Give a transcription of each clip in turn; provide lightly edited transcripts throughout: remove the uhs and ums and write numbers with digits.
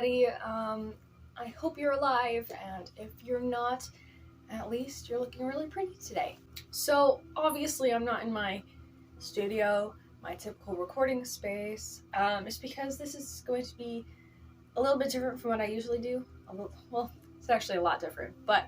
everybody. I hope you're alive, and if you're not, at least you're looking really pretty today. So obviously I'm not in my studio, my typical recording space. It's because this is going to be a little bit different from what I usually do. Well, it's actually a lot different, but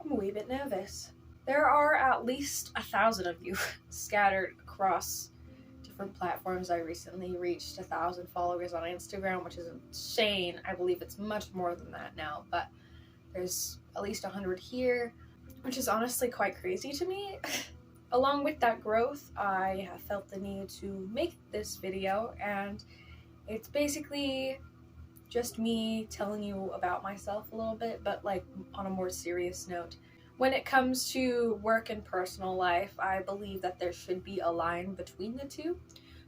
I'm a wee bit nervous. There are at least 1,000 of you scattered across different platforms. I recently reached 1,000 followers on Instagram, which is insane. I believe it's much more than that now, but there's at least 100 here, which is honestly quite crazy to me. Along with that growth, I have felt the need to make this video, and it's basically just me telling you about myself a little bit, but like on a more serious note. When it comes to work and personal life, I believe that there should be a line between the two,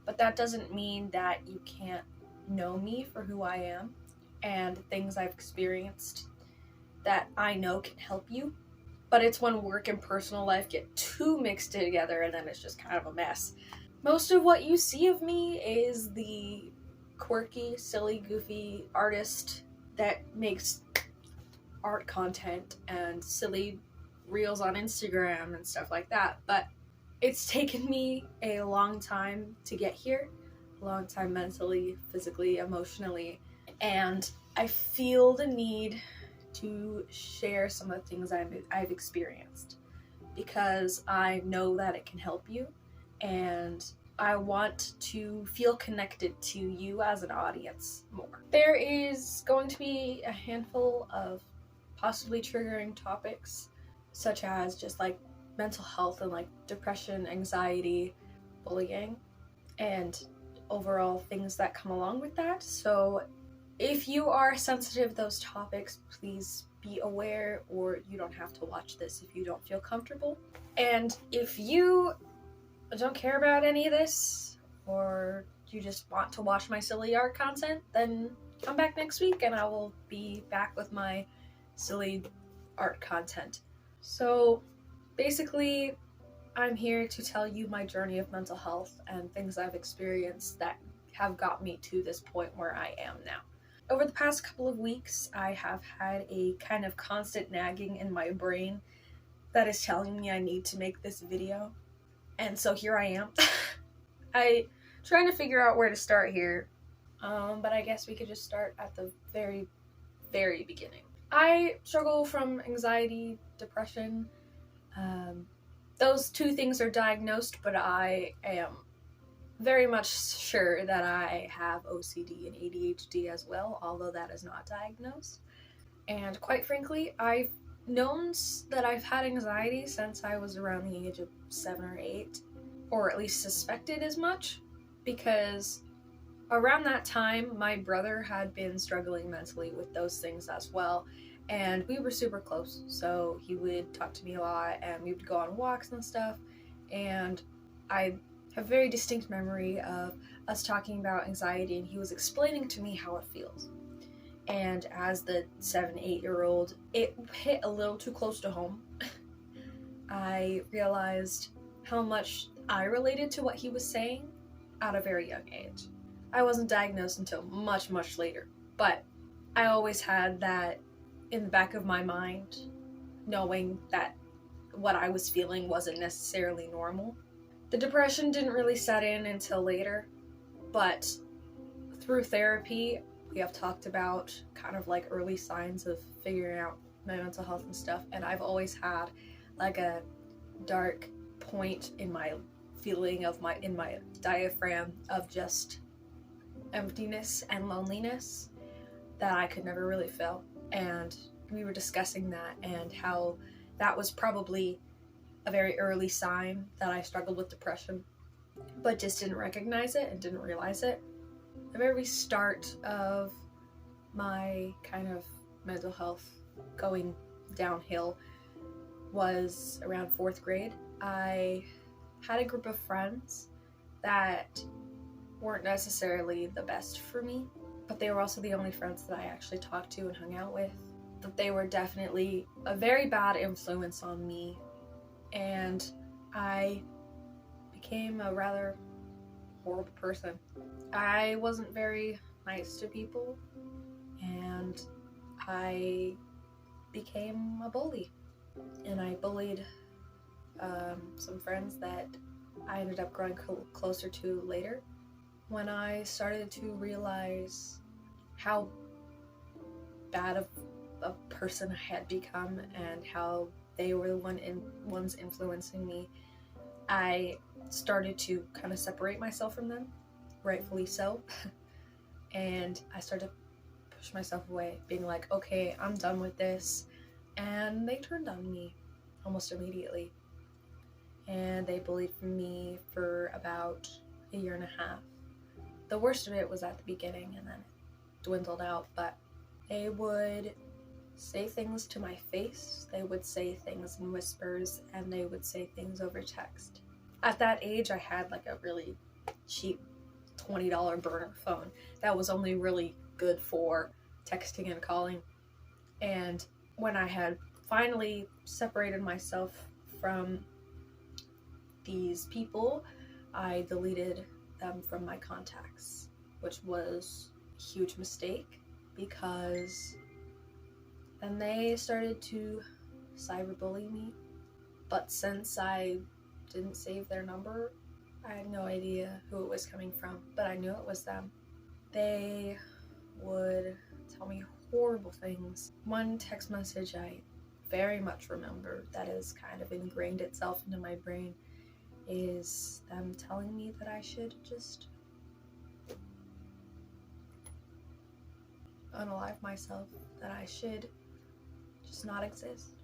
but that doesn't mean that you can't know me for who I am and things I've experienced that I know can help you. But it's when work and personal life get too mixed together and then it's just kind of a mess. Most of what you see of me is the quirky, silly, goofy artist that makes art content and silly reels on Instagram and stuff like that. But it's taken me a long time to get here, a long time mentally, physically, emotionally, and I feel the need to share some of the things I've experienced because I know that it can help you, and I want to feel connected to you as an audience more. There is going to be a handful of possibly triggering topics, such as just like mental health and like depression, anxiety, bullying, and overall things that come along with that. So if you are sensitive to those topics, please be aware, or you don't have to watch this if you don't feel comfortable. And if you don't care about any of this, or you just want to watch my silly art content, then come back next week and I will be back with my silly art content. So basically, I'm here to tell you my journey of mental health and things I've experienced that have got me to this point where I am now. Over the past couple of weeks, I have had a kind of constant nagging in my brain that is telling me I need to make this video. And so here I am. I'm trying to figure out where to start here, but I guess we could just start at the very, very beginning. I struggle from anxiety, depression. Those two things are diagnosed, but I am very much sure that I have OCD and ADHD as well, although that is not diagnosed. And quite frankly, I've known that I've had anxiety since I was around the age of 7 or 8, or at least suspected as much, because around that time my brother had been struggling mentally with those things as well, and we were super close, so he would talk to me a lot and we would go on walks and stuff, and I have a very distinct memory of us talking about anxiety and he was explaining to me how it feels. And as the 7-8-year-old, it hit a little too close to home. I realized how much I related to what he was saying at a very young age. I wasn't diagnosed until much, much later, but I always had that in the back of my mind, knowing that what I was feeling wasn't necessarily normal. The depression didn't really set in until later, but through therapy, we have talked about kind of like early signs of figuring out my mental health and stuff, and I've always had like a dark point in my feeling of in my diaphragm of just emptiness and loneliness that I could never really feel. And we were discussing that and how that was probably a very early sign that I struggled with depression, but just didn't recognize it and didn't realize it. The very start of my kind of mental health going downhill was around 4th grade. I had a group of friends that weren't necessarily the best for me, but they were also the only friends that I actually talked to and hung out with. But they were definitely a very bad influence on me, and I became a rather horrible person. I wasn't very nice to people. and I became a bully. And I bullied some friends that I ended up growing closer to later. When I started to realize how bad of a person I had become and how they were the ones influencing me, I started to kind of separate myself from them, rightfully so. And I started to push myself away, being like, okay, I'm done with this. And they turned on me almost immediately. And they bullied me for about a year and a half. The worst of it was at the beginning, and then it dwindled out, but they would say things to my face, they would say things in whispers, and they would say things over text. At that age, I had like a really cheap $20 burner phone that was only really good for texting and calling. And when I had finally separated myself from these people, I deleted them from my contacts, which was a huge mistake because then they started to cyberbully me. But since I didn't save their number, I had no idea who it was coming from, but I knew it was them. They would tell me horrible things. One text message I very much remember that has kind of ingrained itself into my brain is them telling me that I should just unalive myself, that I should just not exist.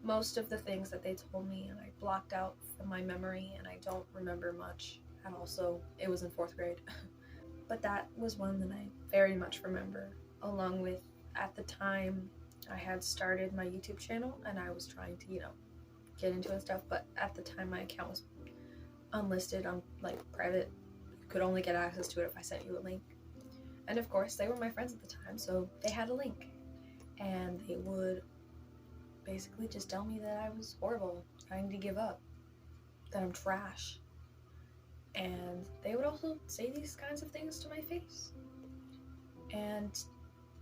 Most of the things that they told me, and I blocked out from my memory, and I don't remember much. And also, it was in 4th grade. But that was one that I very much remember, along with, at the time, I had started my YouTube channel, and I was trying to, get into it and stuff, but at the time my account was unlisted on, private. You could only get access to it if I sent you a link. And of course, they were my friends at the time, so they had a link. And they would basically just tell me that I was horrible, I need to give up, that I'm trash. And they would also say these kinds of things to my face. And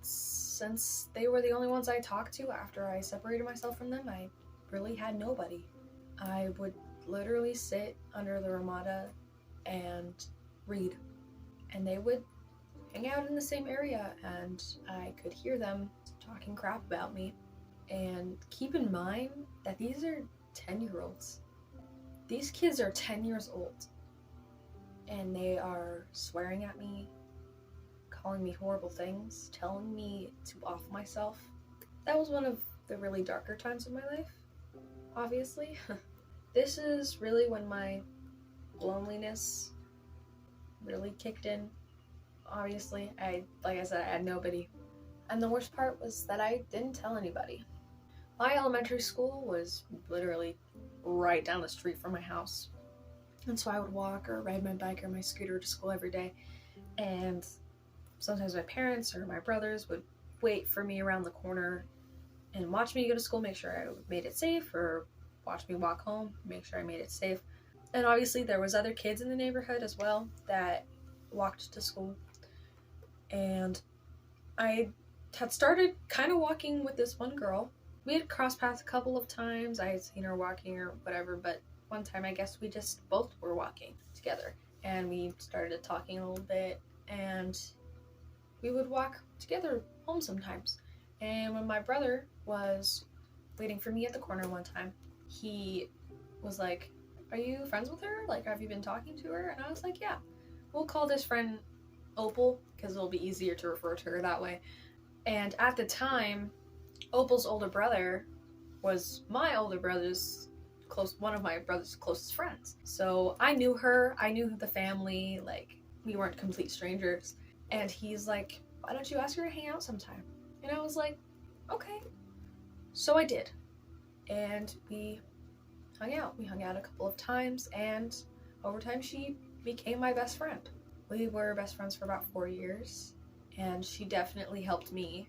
since they were the only ones I talked to after I separated myself from them, I really had nobody. I would literally sit under the Ramada and read. And they would hang out in the same area, and I could hear them talking crap about me. And keep in mind that these are 10-year-olds. These kids are 10 years old. And they are swearing at me, calling me horrible things, telling me to off myself. That was one of the really darker times of my life, obviously. This is really when my loneliness really kicked in. Obviously, like I said, I had nobody. And the worst part was that I didn't tell anybody. My elementary school was literally right down the street from my house. And so I would walk or ride my bike or my scooter to school every day. And sometimes my parents or my brothers would wait for me around the corner and watch me go to school, make sure I made it safe, or watch me walk home, make sure I made it safe. And obviously there was other kids in the neighborhood as well that walked to school. And I had started kind of walking with this one girl. We had crossed paths a couple of times. I had seen her walking or whatever, but one time I guess we just both were walking together. And we started talking a little bit, and we would walk together home sometimes. And when my brother was waiting for me at the corner one time, he was like, "Are you friends with her? Like, have you been talking to her?" And I was like, "Yeah." We'll call this friend Opal, because it'll be easier to refer to her that way. And at the time, Opal's older brother was my older brother's one of my brother's closest friends. So I knew her, I knew the family, like, we weren't complete strangers. And he's like, "Why don't you ask her to hang out sometime?" And I was like, okay. So I did. And we hung out. We hung out a couple of times, and over time she became my best friend. We were best friends for about 4 years, and she definitely helped me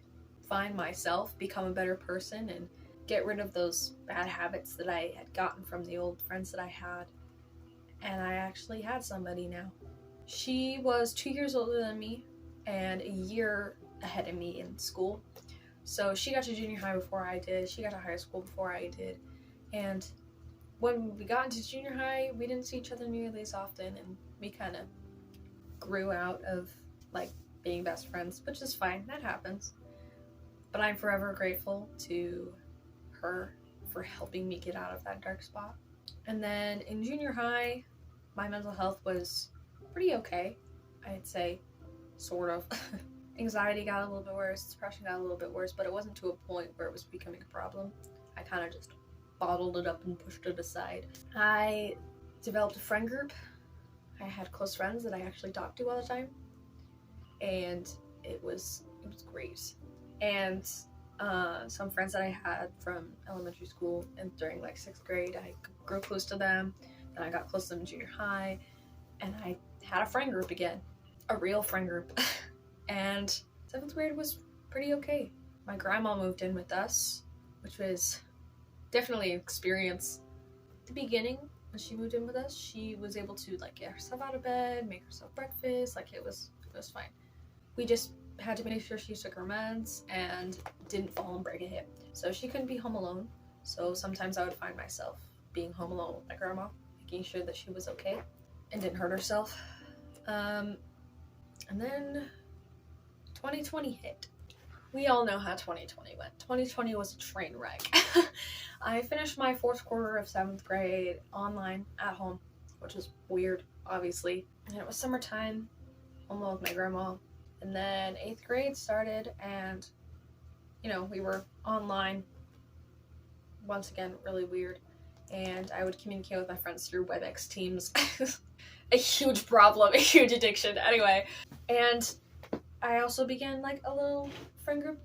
find myself, become a better person, and get rid of those bad habits that I had gotten from the old friends that I had. And I actually had somebody now. She was 2 years older than me and a year ahead of me in school. So she got to junior high before I did. She got to high school before I did. And when we got into junior high, we didn't see each other nearly as often, and we kind of grew out of like being best friends, which is fine. That happens. But I'm forever grateful to her for helping me get out of that dark spot. And then in junior high, my mental health was pretty okay, I'd say, sort of. Anxiety got a little bit worse, depression got a little bit worse, but it wasn't to a point where it was becoming a problem. I kind of just bottled it up and pushed it aside. I developed a friend group. I had close friends that I actually talked to all the time, and it was great. And some friends that I had from elementary school and during like 6th grade, I grew close to them. Then I got close to them in junior high, and I had a friend group again, a real friend group. And 7th grade was pretty okay. My grandma moved in with us, which was definitely an experience. At the beginning, when she moved in with us, she was able to like get herself out of bed, make herself breakfast, like it was fine. We just had to make sure she took her meds and didn't fall and break a hip. So she couldn't be home alone. So sometimes I would find myself being home alone with my grandma, making sure that she was okay and didn't hurt herself. And then 2020 hit. We all know how 2020 went. 2020 was a train wreck. I finished my 4th quarter of 7th grade online at home, which was weird, obviously. And it was summertime, home with my grandma. And then 8th grade started, and we were online. Once again, really weird. And I would communicate with my friends through WebEx Teams. A huge problem, a huge addiction. Anyway, and I also began like a little friend group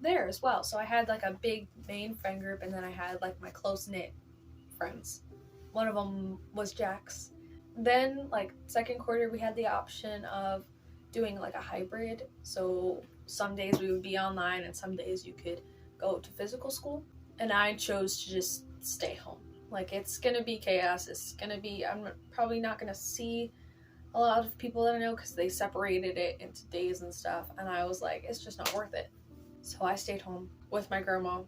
there as well. So I had like a big main friend group, and then I had like my close-knit friends. One of them was Jax. Then like 2nd quarter, we had the option of doing like a hybrid. So some days we would be online, and some days you could go to physical school. And I chose to just stay home. Like, it's gonna be chaos. I'm probably not gonna see a lot of people that I know because they separated it into days and stuff. And I was like, it's just not worth it. So I stayed home with my grandma.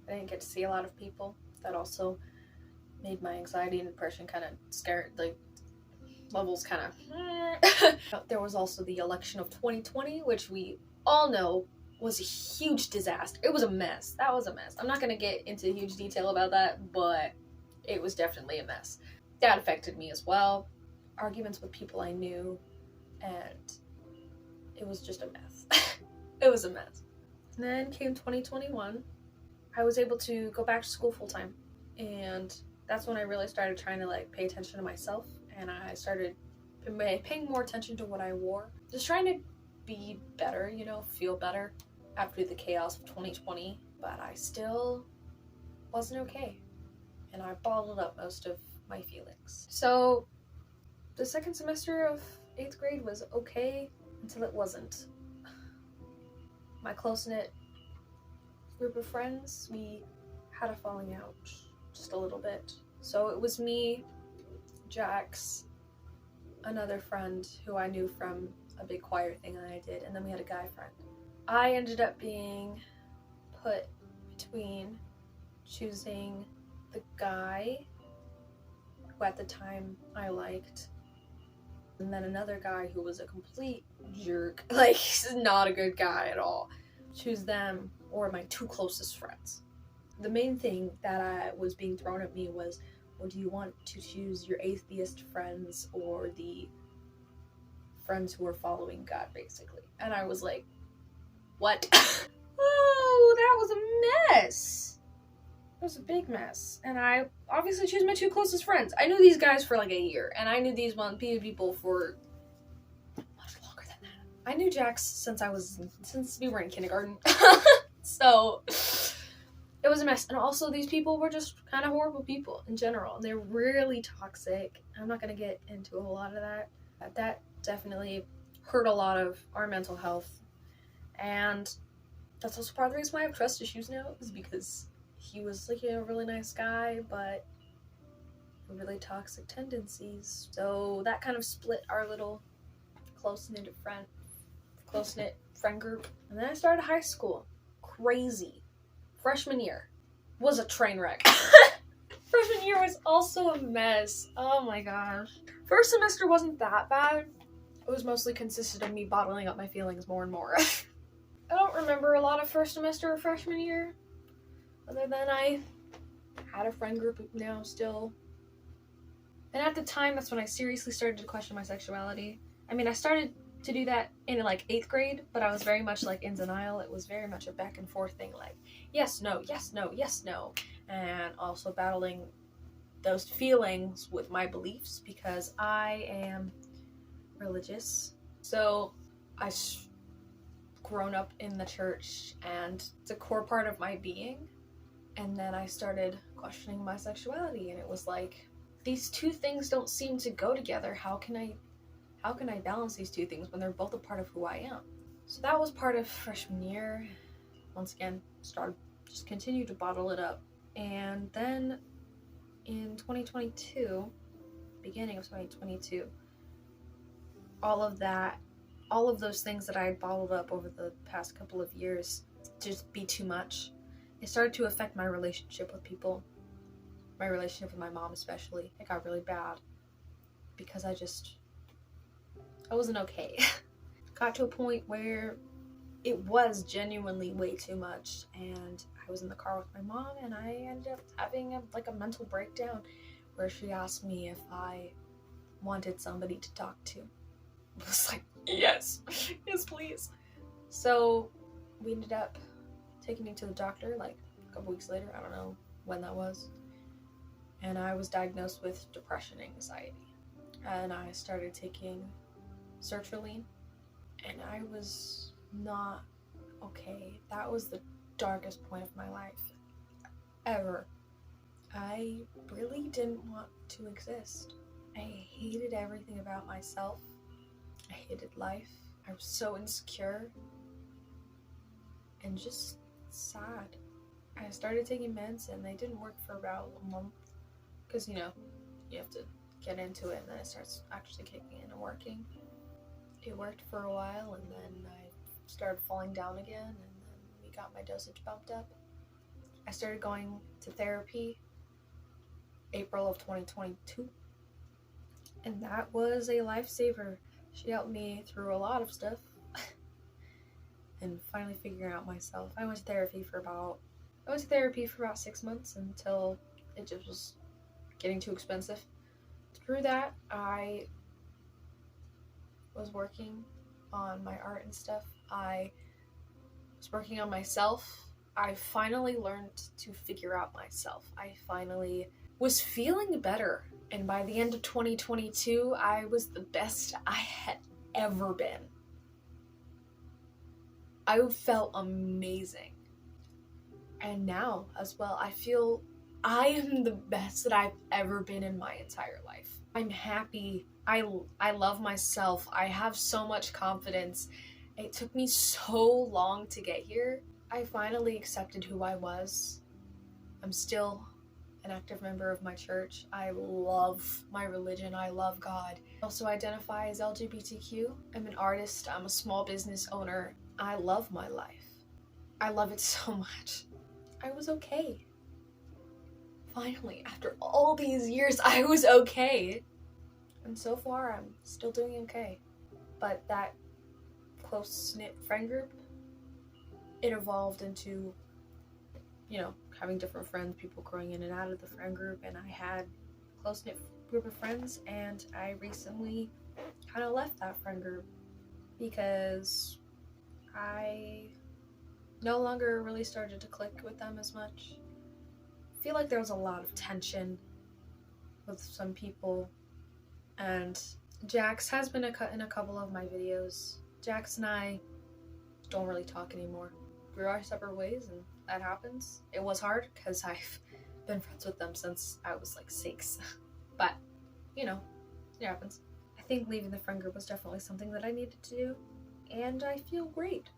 I didn't get to see a lot of people. That also made my anxiety and depression kind of scared, like, levels kind of. There was also the election of 2020, which we all know was a huge disaster. It was a mess. That was a mess. I'm not going to get into huge detail about that, but it was definitely a mess. That affected me as well. Arguments with people I knew, and it was just a mess. It was a mess. And then came 2021. I was able to go back to school full time, and that's when I really started trying to like pay attention to myself, and I started paying more attention to what I wore. Just trying to be better, feel better after the chaos of 2020, but I still wasn't okay, and I bottled up most of my feelings. So the 2nd semester of 8th grade was okay until it wasn't. My close-knit group of friends, we had a falling out just a little bit. So it was me, Jax, another friend who I knew from a big choir thing that I did, and then we had a guy friend. I ended up being put between choosing the guy who at the time I liked, and then another guy who was a complete jerk. Like, he's not a good guy at all. Choose them or my 2 closest friends. The main thing that was being thrown at me was, well, do you want to choose your atheist friends or the friends who are following God, basically? And I was like, what? Oh, that was a mess. It was a big mess. And I obviously choose my 2 closest friends. I knew these guys for like a year, and I knew these people for much longer than that. I knew Jax since we were in kindergarten. So it was a mess. And also, these people were just kind of horrible people in general, and they're really toxic. I'm not going to get into a whole lot of that. That definitely hurt a lot of our mental health. And that's also part of the reason why I have trust issues now, is because he was like a really nice guy, but really toxic tendencies. So that kind of split our little close-knit close-knit friend group. And then I started high school. Crazy. Freshman year was a train wreck. Freshman year was also a mess. Oh my gosh. First semester wasn't that bad. It was mostly consisted of me bottling up my feelings more and more. I don't remember a lot of first semester or freshman year. Other than I had a friend group now still. And at the time, that's when I seriously started to question my sexuality. I mean, I started to do that in like 8th grade, but I was very much like in denial. It was very much a back and forth thing, like yes, no, yes, no, yes, no. And also battling those feelings with my beliefs because I am religious. So I've grown up in the church and it's a core part of my being. And then I started questioning my sexuality, and it was like, these two things don't seem to go together. How can I balance these two things when they're both a part of who I am? So that was part of freshman year. Once again, continued to bottle it up. And then in 2022, beginning of 2022, all of those things that I had bottled up over the past couple of years just be too much. It started to affect my relationship with people. My relationship with my mom especially. It got really bad because I wasn't okay. Got to a point where it was genuinely way too much, and I was in the car with my mom and I ended up having a mental breakdown where she asked me if I wanted somebody to talk to. I was like, yes, please. So we ended up taking me to the doctor like a couple weeks later. I don't know when that was. And I was diagnosed with depression and anxiety. And I started taking sertraline. And I was not okay. That was the darkest point of my life ever. I really didn't want to exist. I hated everything about myself. I hated life. I was so insecure and just sad. I started taking meds and they didn't work for about a month because, you have to get into it and then it starts actually kicking in and working. It worked for a while and then I started falling down again and then we got my dosage bumped up. I started going to therapy April of 2022 and that was a lifesaver. She helped me through a lot of stuff and finally figuring out myself. I went to therapy for about 6 months until it just was getting too expensive. Through that, I was working on my art and stuff. I was working on myself. I finally learned to figure out myself. I finally was feeling better. And by the end of 2022, I was the best I had ever been. I felt amazing. And now, as well, I feel I am the best that I've ever been in my entire life. I'm happy. I love myself. I have so much confidence. It took me so long to get here. I finally accepted who I was. I'm still an active member of my church. I love my religion. I love God. I also identify as LGBTQ. I'm an artist. I'm a small business owner. I love my life. I love it so much. I was okay. Finally, after all these years, I was okay. And so far, I'm still doing okay. But that close-knit friend group, it evolved into, having different friends, people growing in and out of the friend group. And I had a close-knit group of friends, and I recently kind of left that friend group because I no longer really started to click with them as much. I feel like there was a lot of tension with some people, and Jax has been in a couple of my videos. Jax and I don't really talk anymore. We're our separate ways, and that happens. It was hard because I've been friends with them since I was like 6, but it happens. I think leaving the friend group was definitely something that I needed to do, and I feel great.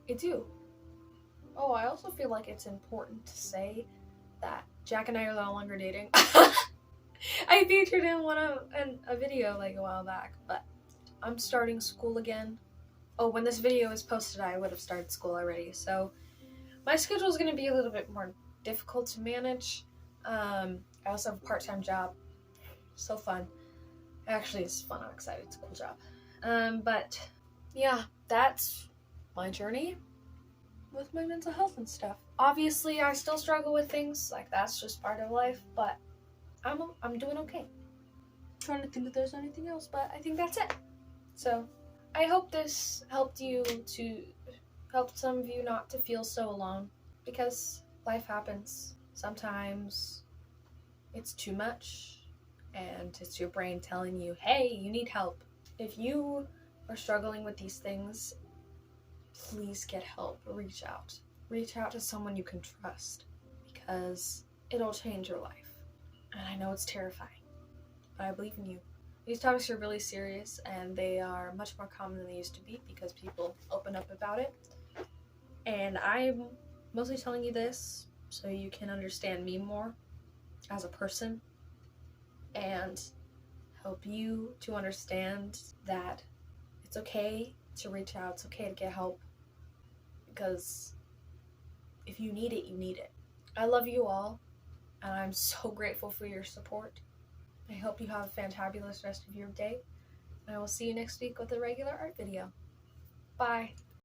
I do. Oh, I also feel like it's important to say that Jack and I are no longer dating. I featured him in a video like a while back, but I'm starting school again Oh, when this video is posted, I would have started school already. So my schedule is going to be a little bit more difficult to manage. I also have a part-time job. So fun. Actually, it's fun. I'm excited. It's a cool job. But yeah, that's my journey with my mental health and stuff. Obviously, I still struggle with things. Like, that's just part of life. But I'm doing okay. Trying to think if there's anything else, but I think that's it. So I hope this helped some of you not to feel so alone, because life happens. Sometimes it's too much and it's your brain telling you, hey, you need help. If you are struggling with these things, please get help. Reach out to someone you can trust, because it'll change your life. And I know it's terrifying, but I believe in you. These topics are really serious, and they are much more common than they used to be because people open up about it. And I'm mostly telling you this so you can understand me more as a person and help you to understand that it's okay to reach out, it's okay to get help, because if you need it, you need it. I love you all, and I'm so grateful for your support. I hope you have a fantabulous rest of your day, and I will see you next week with a regular art video. Bye.